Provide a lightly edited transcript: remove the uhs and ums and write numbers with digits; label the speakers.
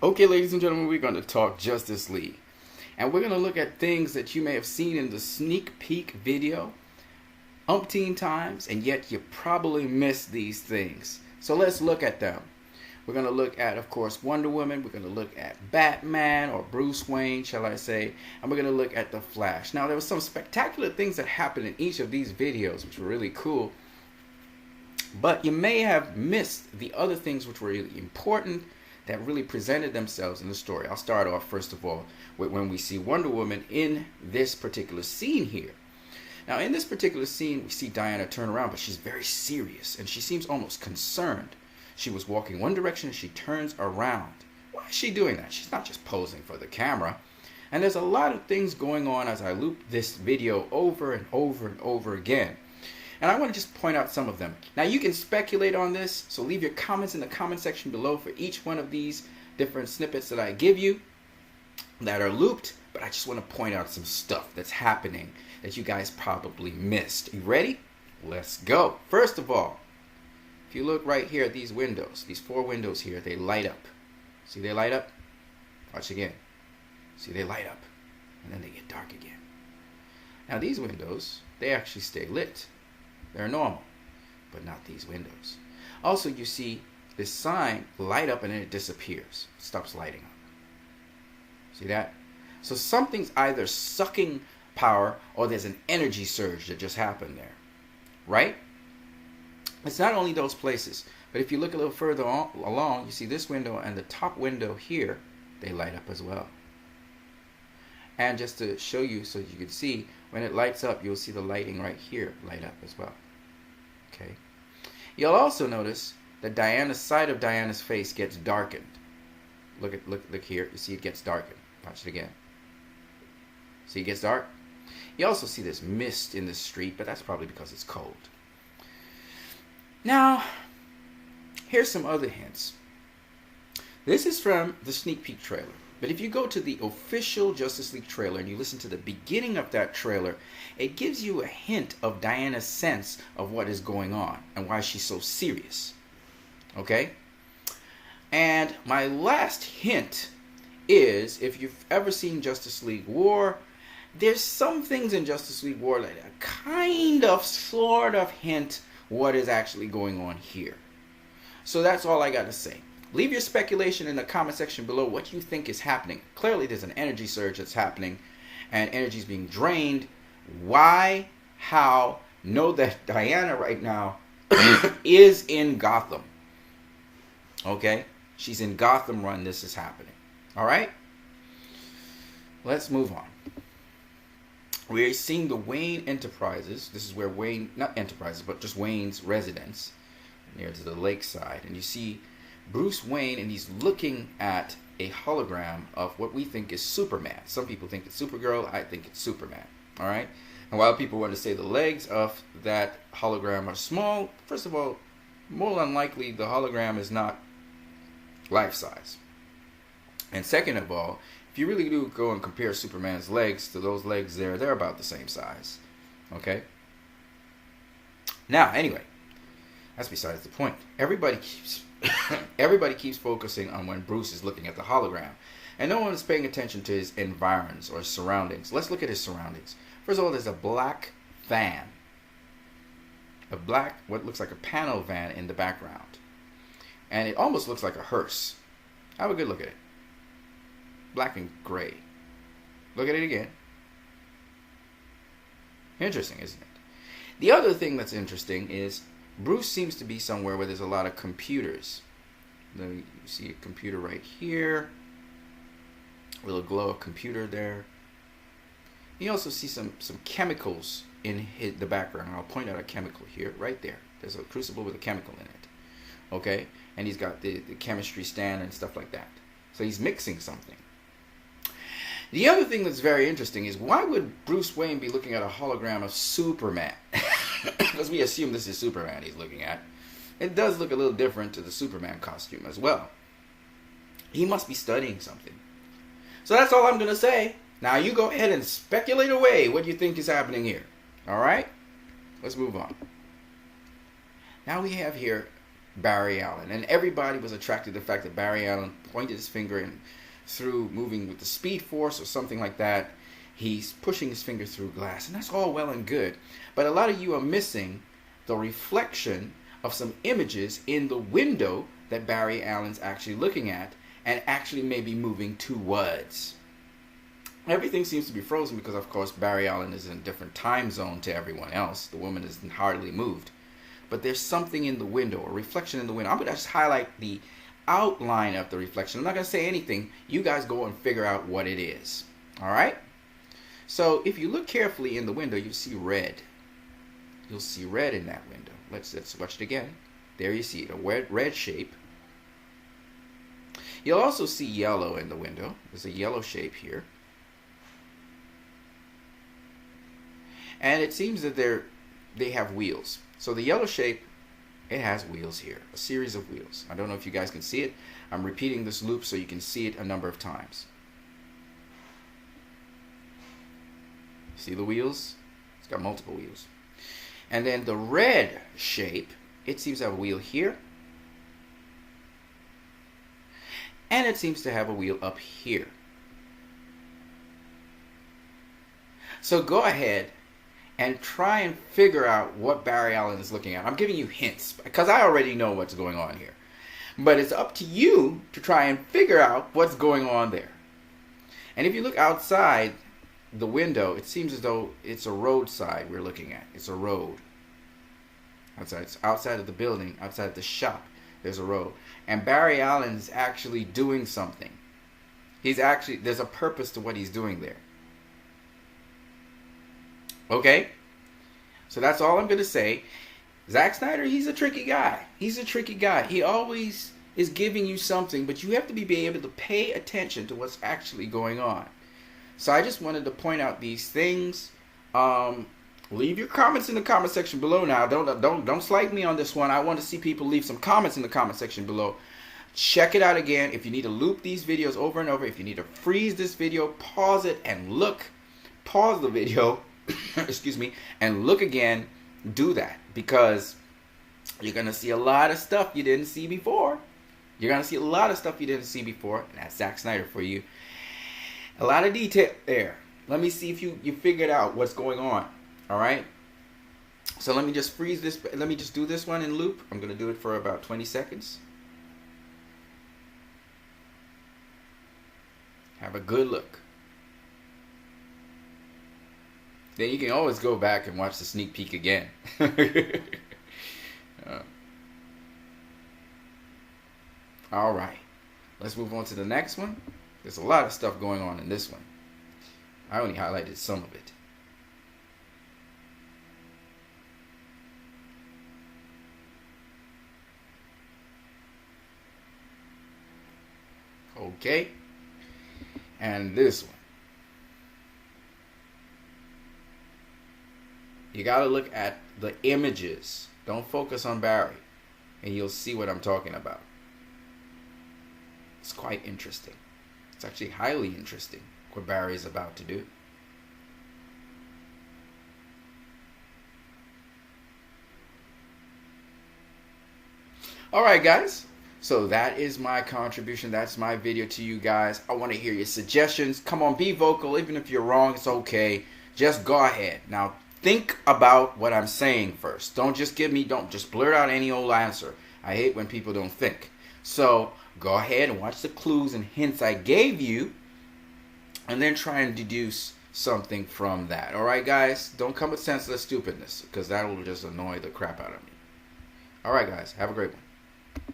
Speaker 1: Okay, ladies and gentlemen, we're going to talk Justice League. And we're going to look at things that you may have seen in the sneak peek video umpteen times, and yet you probably missed these things. So let's look at them. We're going to look at, of course, Wonder Woman. We're going to look at Batman, or Bruce Wayne, shall I say. And we're going to look at The Flash. Now, there were some spectacular things that happened in each of these videos, which were really cool. But you may have missed the other things which were really important, that really presented themselves in the story. I'll start off, first of all, with when we see Wonder Woman in this particular scene here. Now, in this particular scene, we see Diana turn around, but she's very serious, and she seems almost concerned. She was walking one direction, and she turns around. Why is she doing that? She's not just posing for the camera. And there's a lot of things going on as I loop this video over and over and over again. And I want to just point out some of them. Now, you can speculate on this, so leave your comments in the comment section below for each one of these different snippets that I give you that are looped. But I just want to point out some stuff that's happening that you guys probably missed. You ready? Let's go. First of all, if you look right here at these windows, these 4 windows here, they light up. See they light up? Watch again. See they light up, and then they get dark again. Now, these windows, they actually stay lit. They're normal, but not these windows. Also, you see this sign light up and then it disappears. It stops lighting up. See that? So something's either sucking power or there's an energy surge that just happened there. Right? It's not only those places, but if you look a little further along, you see this window and the top window here, they light up as well. And just to show you so you can see, when it lights up, you'll see the lighting right here light up as well. Okay. You'll also notice that Diana's side of Diana's face gets darkened. Look here. You see it gets darkened. Watch it again. See it gets dark? You also see this mist in the street, but that's probably because it's cold. Now, here's some other hints. This is from the sneak peek trailer. But if you go to the official Justice League trailer and you listen to the beginning of that trailer, it gives you a hint of Diana's sense of what is going on and why she's so serious. Okay? And my last hint is, if you've ever seen Justice League War, there's some things in Justice League War that kind of, sort of hint what is actually going on here. So that's all I got to say. Leave your speculation in the comment section below what you think is happening. Clearly there's an energy surge that's happening and energy is being drained. Why? How? Know that Diana right now is in Gotham. Okay? She's in Gotham when this is happening. Alright? Let's move on. We're seeing the Wayne Enterprises. This is where Wayne, not Enterprises, but just Wayne's residence near to the lakeside. And you see Bruce Wayne, and he's looking at a hologram of what we think is Superman. Some people think it's Supergirl. I think it's Superman. All right? And while people want to say the legs of that hologram are small, first of all, more than likely the hologram is not life-size. And second of all, if you really do go and compare Superman's legs to those legs there, they're about the same size. Okay? Now, anyway, that's besides the point. Everybody keeps focusing on when Bruce is looking at the hologram, and no one is paying attention to his environs or surroundings. Let's look at his surroundings. First of all, there's a black van, what looks like a panel van in the background, and it almost looks like a hearse. Have a good look at it. Black and gray. Look at it again. Interesting, isn't it? The other thing that's interesting is Bruce seems to be somewhere where there's a lot of computers. You see a computer right here. A little glow of computer there. You also see some chemicals in the background. I'll point out a chemical here, right there. There's a crucible with a chemical in it. Okay? And he's got the chemistry stand and stuff like that. So he's mixing something. The other thing that's very interesting is, why would Bruce Wayne be looking at a hologram of Superman? Because we assume this is Superman he's looking at. It does look a little different to the Superman costume as well. He must be studying something. So that's all I'm going to say. Now you go ahead and speculate away what you think is happening here. Alright? Let's move on. Now we have here Barry Allen. And everybody was attracted to the fact that Barry Allen pointed his finger and through moving with the Speed Force or something like that, he's pushing his finger through glass. And that's all well and good. But a lot of you are missing the reflection of some images in the window that Barry Allen's actually looking at and actually maybe moving towards. Everything seems to be frozen because, of course, Barry Allen is in a different time zone to everyone else. The woman is hardly moved. But there's something in the window, a reflection in the window. I'm going to just highlight the outline of the reflection. I'm not going to say anything. You guys go and figure out what it is. All right? So if you look carefully in the window, you'll see red. You'll see red in that window. Let's watch it again. There you see it, a red shape. You'll also see yellow in the window. There's a yellow shape here. And it seems that they have wheels. So the yellow shape, it has wheels here, a series of wheels. I don't know if you guys can see it. I'm repeating this loop so you can see it a number of times. See the wheels? It's got multiple wheels. And then the red shape, it seems to have a wheel here. And it seems to have a wheel up here. So go ahead and try and figure out what Barry Allen is looking at. I'm giving you hints because I already know what's going on here. But it's up to you to try and figure out what's going on there. And if you look outside the window, it seems as though it's a roadside we're looking at. It's a road. It's outside of the building, outside of the shop, there's a road. And Barry Allen is actually doing something. There's a purpose to what he's doing there. Okay? So that's all I'm going to say. Zack Snyder, he's a tricky guy. He's a tricky guy. He always is giving you something, but you have to be able to pay attention to what's actually going on. So I just wanted to point out these things. Leave your comments in the comment section below now. Don't slight me on this one. I want to see people leave some comments in the comment section below. Check it out again. If you need to loop these videos over and over, if you need to freeze this video, pause it and look. Pause the video. Excuse me, and look again. Do that because you're gonna see a lot of stuff you didn't see before. You're gonna see a lot of stuff you didn't see before, and that's Zack Snyder for you. A lot of detail there. Let me see if you figured out what's going on. All right. So let me just freeze this. Let me just do this one in loop. I'm gonna do it for about 20 seconds. Have a good look. Then you can always go back and watch the sneak peek again. All right. Let's move on to the next one. There's a lot of stuff going on in this one. I only highlighted some of it. Okay. And this one. You got to look at the images. Don't focus on Barry. And you'll see what I'm talking about. It's quite interesting. It's actually highly interesting what Barry is about to do. Alright guys. So that is my contribution. That's my video to you guys. I want to hear your suggestions. Come on, be vocal. Even if you're wrong, it's okay. Just go ahead. Now, think about what I'm saying first. Don't just blurt out any old answer. I hate when people don't think. So go ahead and watch the clues and hints I gave you and then try and deduce something from that. Alright guys, don't come with senseless stupidness because that will just annoy the crap out of me. Alright guys, have a great one.